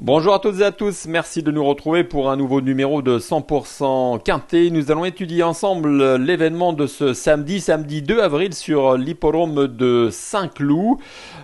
Bonjour à toutes et à tous, merci de nous retrouver pour un nouveau numéro de 100% Quintet. Nous allons étudier ensemble l'événement de ce samedi 2 avril sur l'hippodrome de Saint-Cloud.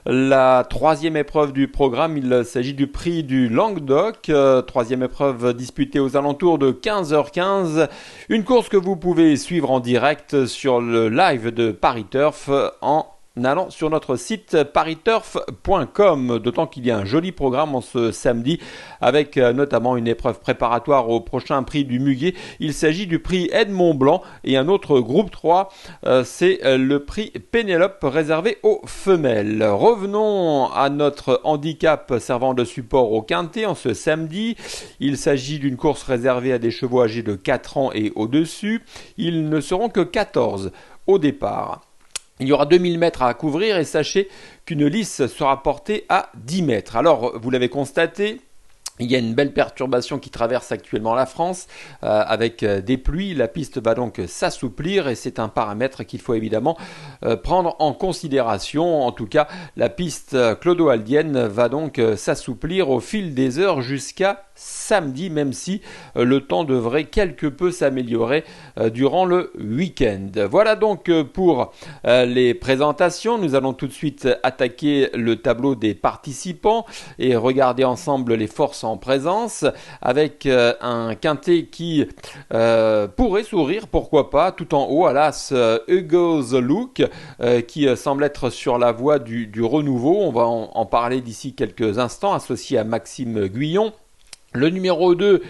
La troisième épreuve du programme, il s'agit du prix du Languedoc, troisième épreuve disputée aux alentours de 15h15. Une course que vous pouvez suivre en direct sur le live de Paris Turf en allant sur notre site pariturf.com, d'autant qu'il y a un joli programme en ce samedi avec notamment une épreuve préparatoire au prochain prix du Muguet. Il s'agit du prix Edmond Blanc et un autre groupe 3, c'est le prix Pénélope réservé aux femelles. Revenons à notre handicap servant de support au Quintet en ce samedi. Il s'agit d'une course réservée à des chevaux âgés de 4 ans et au-dessus. Ils ne seront que 14 au départ. Il y aura 2000 mètres à couvrir et sachez qu'une lice sera portée à 10 mètres. Alors, vous l'avez constaté, il y a une belle perturbation qui traverse actuellement la France avec des pluies. La piste va donc s'assouplir et c'est un paramètre qu'il faut évidemment prendre en considération. En tout cas, la piste clodoaldienne va donc s'assouplir au fil des heures jusqu'à samedi, même si le temps devrait quelque peu s'améliorer durant le week-end. Voilà donc pour les présentations. Nous allons tout de suite attaquer le tableau des participants et regarder ensemble les forces en présence avec un quintet qui pourrait sourire, pourquoi pas, tout en haut à l'as Hugo's Look qui semble être sur la voie du renouveau. On va en parler d'ici quelques instants, associé à Maxime Guyon. Le numéro 2,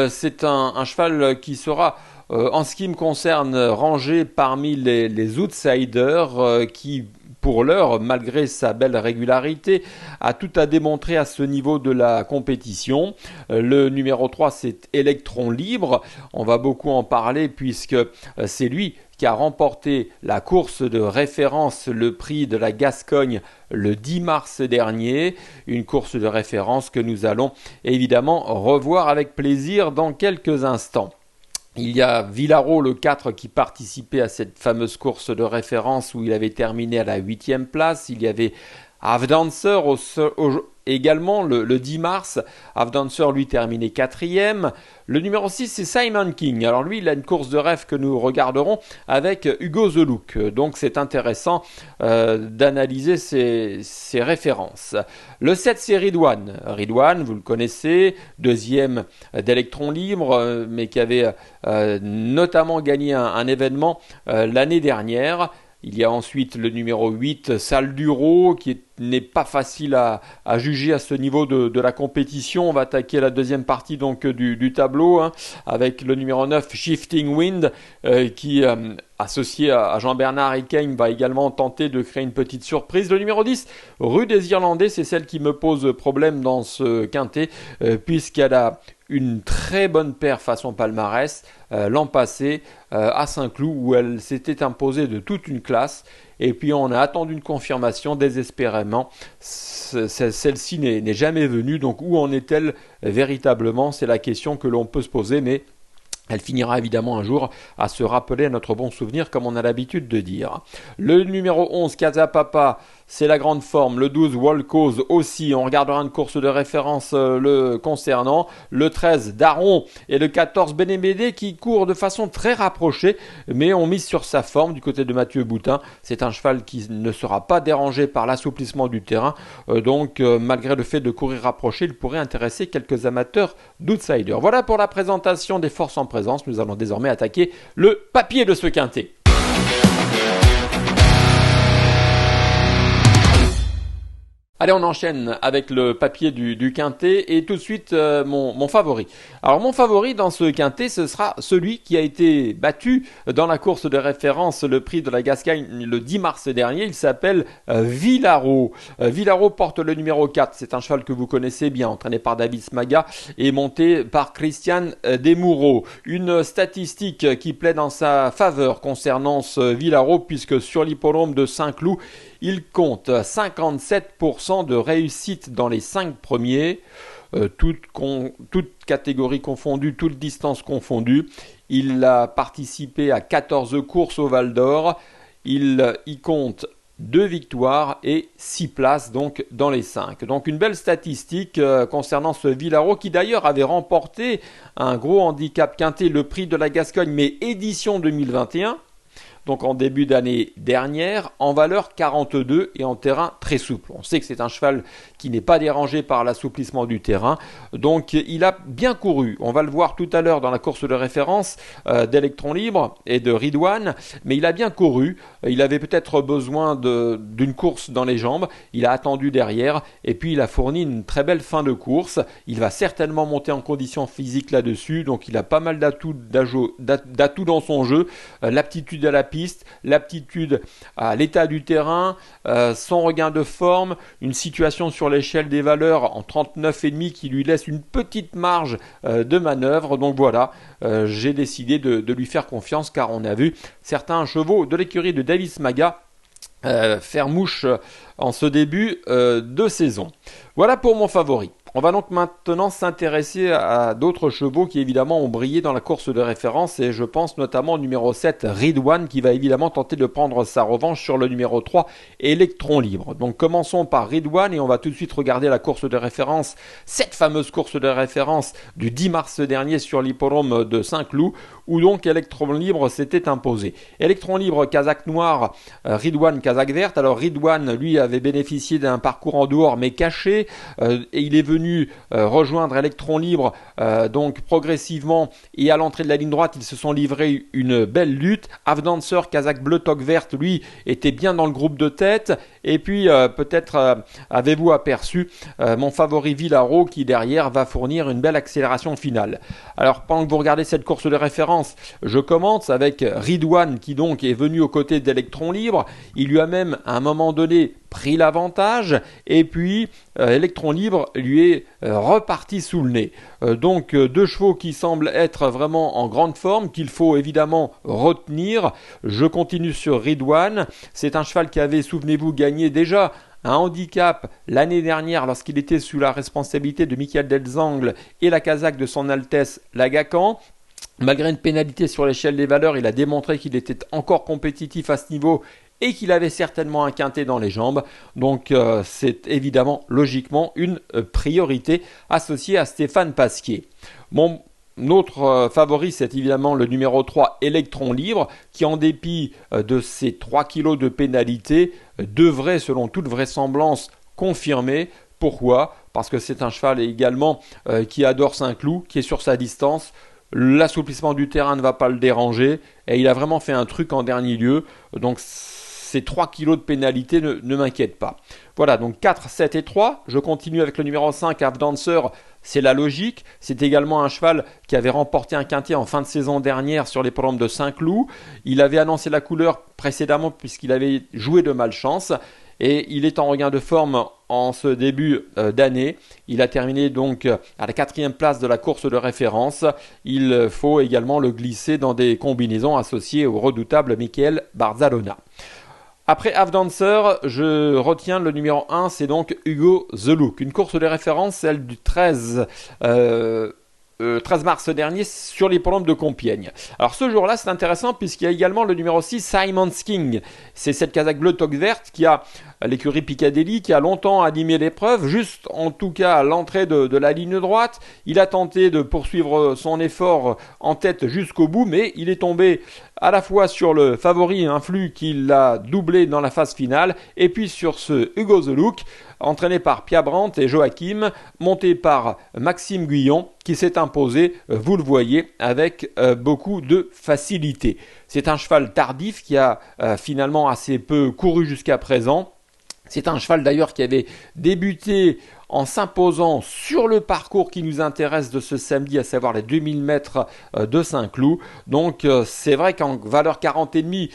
c'est un cheval qui sera, en ce qui me concerne, rangé parmi les outsiders qui, pour l'heure, malgré sa belle régularité, a tout à démontrer à ce niveau de la compétition. Le numéro 3, c'est Electron Libre. On va beaucoup en parler puisque c'est lui qui a remporté la course de référence, le prix de la Gascogne, le 10 mars dernier. Une course de référence que nous allons évidemment revoir avec plaisir dans quelques instants. Il y a Villaro, le 4, qui participait à cette fameuse course de référence où il avait terminé à la 8e place. Il y avait Avdancer également le 10 mars. Avdancer, lui, terminé 4e. Le numéro 6, c'est Simon King. Alors lui, il a une course de rêve que nous regarderons avec Hugo The Look. Donc c'est intéressant d'analyser ces références. Le 7, c'est Ridwan. Ridwan, vous le connaissez, deuxième d'Electron Libre, mais qui avait notamment gagné un événement l'année dernière. Il y a ensuite le numéro 8, Salduro, qui n'est pas facile à juger à ce niveau de la compétition. On va attaquer la deuxième partie donc du tableau avec le numéro 9, Shifting Wind, qui, associé à Jean-Bernard Hecking, va également tenter de créer une petite surprise. Le numéro 10, Rue des Irlandais, c'est celle qui me pose problème dans ce quintet, puisqu'elle a une très bonne paire façon palmarès l'an passé à Saint-Cloud où elle s'était imposée de toute une classe et puis on a attendu une confirmation désespérément. Celle-ci n'est jamais venue, donc où en est-elle véritablement? C'est la question que l'on peut se poser, mais elle finira évidemment un jour à se rappeler à notre bon souvenir, comme on a l'habitude de dire. Le numéro 11, Casa Papa, c'est la grande forme. Le 12, Walcose aussi. On regardera une course de référence le concernant. Le 13, Daron. Et le 14, Bénémédé qui court de façon très rapprochée. Mais on mise sur sa forme du côté de Mathieu Boutin. C'est un cheval qui ne sera pas dérangé par l'assouplissement du terrain. Donc, malgré le fait de courir rapproché, il pourrait intéresser quelques amateurs d'outsiders. Voilà pour la présentation des forces en présence. Nous allons désormais attaquer le papier de ce quintet. Allez, on enchaîne avec le papier du quintet et tout de suite mon favori. Alors mon favori dans ce quintet, ce sera celui qui a été battu dans la course de référence, le prix de la Gascogne le 10 mars dernier. Il s'appelle Villaro. Villaro porte le numéro 4. C'est un cheval que vous connaissez bien, entraîné par David Smaga et monté par Christian Desmoureaux. Une statistique qui plaît dans sa faveur concernant ce Villaro, puisque sur l'hippodrome de Saint-Cloud, il compte 57% de réussite dans les 5 premiers, toutes catégories confondues, toutes distances confondues. Il a participé à 14 courses au Val d'Or. Il y compte 2 victoires et 6 places donc dans les 5. Donc une belle statistique concernant ce Villaro qui d'ailleurs avait remporté un gros handicap quintet, le prix de la Gascogne, mais édition 2021. Donc en début d'année dernière, en valeur 42 et en terrain très souple. On sait que c'est un cheval qui n'est pas dérangé par l'assouplissement du terrain, donc il a bien couru. On va le voir tout à l'heure dans la course de référence d'Electron Libre et de Ridwan, mais il a bien couru. Il avait peut-être besoin d'une course dans les jambes, il a attendu derrière et puis il a fourni une très belle fin de course. Il va certainement monter en condition physique là-dessus, donc il a pas mal d'atouts dans son jeu, l'aptitude à la piste, l'aptitude à l'état du terrain, son regain de forme, une situation sur l'échelle des valeurs en 39,5 qui lui laisse une petite marge de manœuvre. Donc voilà, j'ai décidé de lui faire confiance car on a vu certains chevaux de l'écurie de Davis Maga faire mouche en ce début de saison. Voilà pour mon favori. On va donc maintenant s'intéresser à d'autres chevaux qui évidemment ont brillé dans la course de référence et je pense notamment au numéro 7 Ridwan qui va évidemment tenter de prendre sa revanche sur le numéro 3 Electron Libre. Donc commençons par Ridwan et on va tout de suite regarder la course de référence, cette fameuse course de référence du 10 mars dernier sur l'hippodrome de Saint-Cloud où donc Electron Libre s'était imposé. Electron Libre, casaque noire, Ridwan, casaque verte. Alors Ridwan, lui, avait bénéficié d'un parcours en dehors mais caché et il est venu rejoindre Electron Libre donc progressivement et à l'entrée de la ligne droite ils se sont livrés une belle lutte. Avdancer, casaque bleu toque verte, lui était bien dans le groupe de tête et puis peut-être avez-vous aperçu mon favori Villaro qui derrière va fournir une belle accélération finale. Alors pendant que vous regardez cette course de référence, je commence avec Ridwan qui donc est venu aux côtés d'Electron Libre. Il lui a même à un moment donné pris l'avantage et puis Electron Libre lui est reparti sous le nez. Donc deux chevaux qui semblent être vraiment en grande forme qu'il faut évidemment retenir. Je continue sur Ridwan. C'est un cheval qui avait, souvenez-vous, gagné déjà un handicap l'année dernière lorsqu'il était sous la responsabilité de Michael Delzangle et la casaque de son Altesse Lagacan. Malgré une pénalité sur l'échelle des valeurs, il a démontré qu'il était encore compétitif à ce niveau et qu'il avait certainement un quintet dans les jambes. Donc c'est évidemment logiquement une priorité associée à Stéphane Pasquier. Mon autre favori, c'est évidemment le numéro 3 Electron Libre qui en dépit de ses 3 kilos de pénalité devrait selon toute vraisemblance confirmer. Pourquoi ? Parce que c'est un cheval également qui adore Saint-Cloud, qui est sur sa distance. L'assouplissement du terrain ne va pas le déranger et il a vraiment fait un truc en dernier lieu. Donc ces 3 kilos de pénalité ne m'inquiètent pas. Voilà, donc 4, 7 et 3. Je continue avec le numéro 5, Avdancer. C'est la logique. C'est également un cheval qui avait remporté un quintet en fin de saison dernière sur les programmes de Saint-Cloud. Il avait annoncé la couleur précédemment puisqu'il avait joué de malchance. Et il est en regain de forme en ce début d'année. Il a terminé donc à la 4e place de la course de référence. Il faut également le glisser dans des combinaisons associées au redoutable Michael Barzalona. Après Avdancer, je retiens le numéro 1, c'est donc Hugo The Look. Une course de référence, celle du 13 mars dernier sur l'hippodrome de Compiègne. Alors ce jour-là, c'est intéressant puisqu'il y a également le numéro 6, Simon's King. C'est cette casaque bleue toque verte qui a l'écurie Piccadilly qui a longtemps animé l'épreuve, juste en tout cas à l'entrée de la ligne droite. Il a tenté de poursuivre son effort en tête jusqu'au bout, mais il est tombé à la fois sur le favori Influx qui l'a doublé dans la phase finale, et puis sur ce Hugo The Look, entraîné par Pia Brandt et Joachim, monté par Maxime Guyon, qui s'est imposé, vous le voyez, avec beaucoup de facilité. C'est un cheval tardif qui a finalement assez peu couru jusqu'à présent. C'est un cheval d'ailleurs qui avait débuté en s'imposant sur le parcours qui nous intéresse de ce samedi, à savoir les 2000 mètres de Saint-Cloud. Donc c'est vrai qu'en valeur 40,5,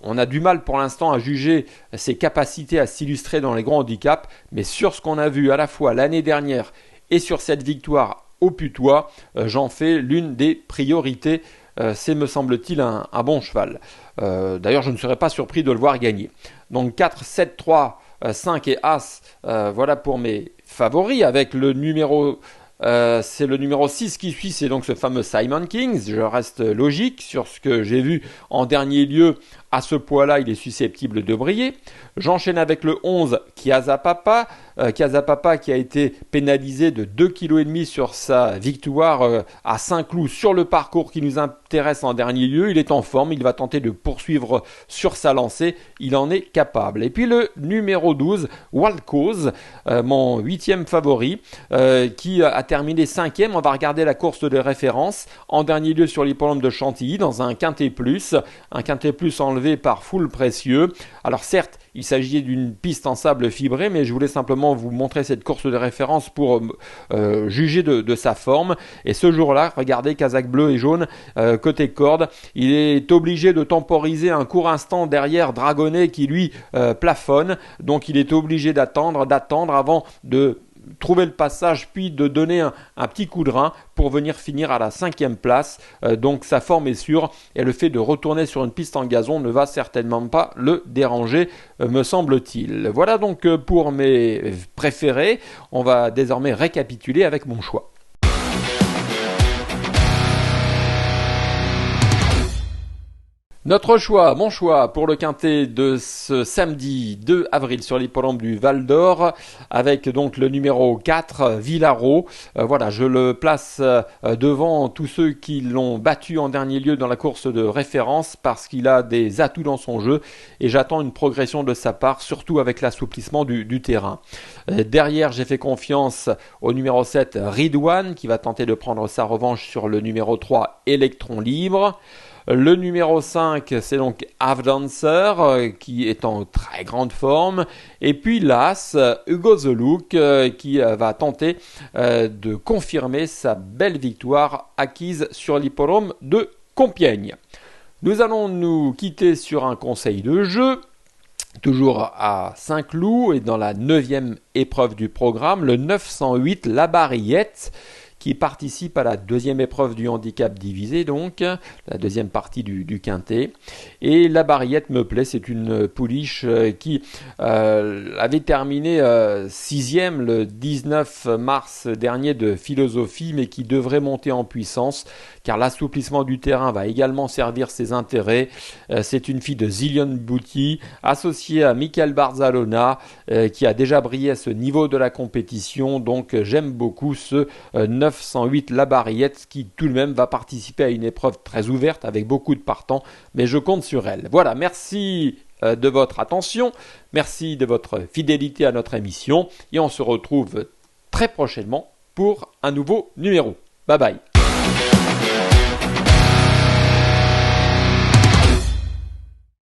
on a du mal pour l'instant à juger ses capacités à s'illustrer dans les grands handicaps. Mais sur ce qu'on a vu à la fois l'année dernière et sur cette victoire au Putois, j'en fais l'une des priorités. C'est, me semble-t-il, un bon cheval. D'ailleurs, je ne serais pas surpris de le voir gagner. Donc 4, 7, 3, 5 et As, voilà pour mes favoris. Avec le numéro, c'est le numéro 6 qui suit, c'est donc ce fameux Simon King. Je reste logique sur ce que j'ai vu en dernier lieu À ce poids-là, il est susceptible de briller. J'enchaîne avec le 11, Kiasa Papa. Kiasa Papa qui a été pénalisé de 2,5 kg sur sa victoire à Saint-Cloud sur le parcours qui nous intéresse en dernier lieu. Il est en forme, il va tenter de poursuivre sur sa lancée. Il en est capable. Et puis le numéro 12, Wild Cause, mon 8e favori, qui a terminé 5e. On va regarder la course de référence. En dernier lieu sur l'hippodrome de Chantilly, dans un quintet plus enlevé par Foule Précieux. Alors certes, il s'agit d'une piste en sable fibré, mais je voulais simplement vous montrer cette course de référence pour juger de sa forme. Et ce jour-là, regardez, Kazakh bleu et jaune, côté corde, il est obligé de temporiser un court instant derrière Dragonnet qui lui plafonne. Donc il est obligé d'attendre avant de trouver le passage, puis de donner un petit coup de rein pour venir finir à la 5e place. Donc sa forme est sûre et le fait de retourner sur une piste en gazon ne va certainement pas le déranger, me semble-t-il. Voilà donc pour mes préférés. On va désormais récapituler avec mon choix. Mon choix pour le quintet de ce samedi 2 avril sur l'hippodrome du Val d'Or, avec donc le numéro 4, Villaro. Voilà, je le place devant tous ceux qui l'ont battu en dernier lieu dans la course de référence parce qu'il a des atouts dans son jeu et j'attends une progression de sa part, surtout avec l'assouplissement du terrain. Derrière, j'ai fait confiance au numéro 7, Ridwan, qui va tenter de prendre sa revanche sur le numéro 3, Electron Libre. Le numéro 5, c'est donc Half Dancer, qui est en très grande forme. Et puis l'As, Hugo The Look, qui va tenter de confirmer sa belle victoire acquise sur l'hippodrome de Compiègne. Nous allons nous quitter sur un conseil de jeu. Toujours à Saint-Cloud et dans la 9e épreuve du programme, le 908 La Barillette, qui participe à la 2e épreuve du handicap divisé, donc la 2e partie du quintet. Et la Barillette me plaît, c'est une pouliche qui avait terminé 6e le 19 mars dernier de philosophie, mais qui devrait monter en puissance, car l'assouplissement du terrain va également servir ses intérêts. C'est une fille de Zillion Bouti, associée à Michael Barzalona, qui a déjà brillé à ce niveau de la compétition, donc j'aime beaucoup ce 908 La Barillette qui tout de même va participer à une épreuve très ouverte avec beaucoup de partants, mais je compte sur elle. Voilà, merci de votre attention, merci de votre fidélité à notre émission et on se retrouve très prochainement pour un nouveau numéro. Bye bye.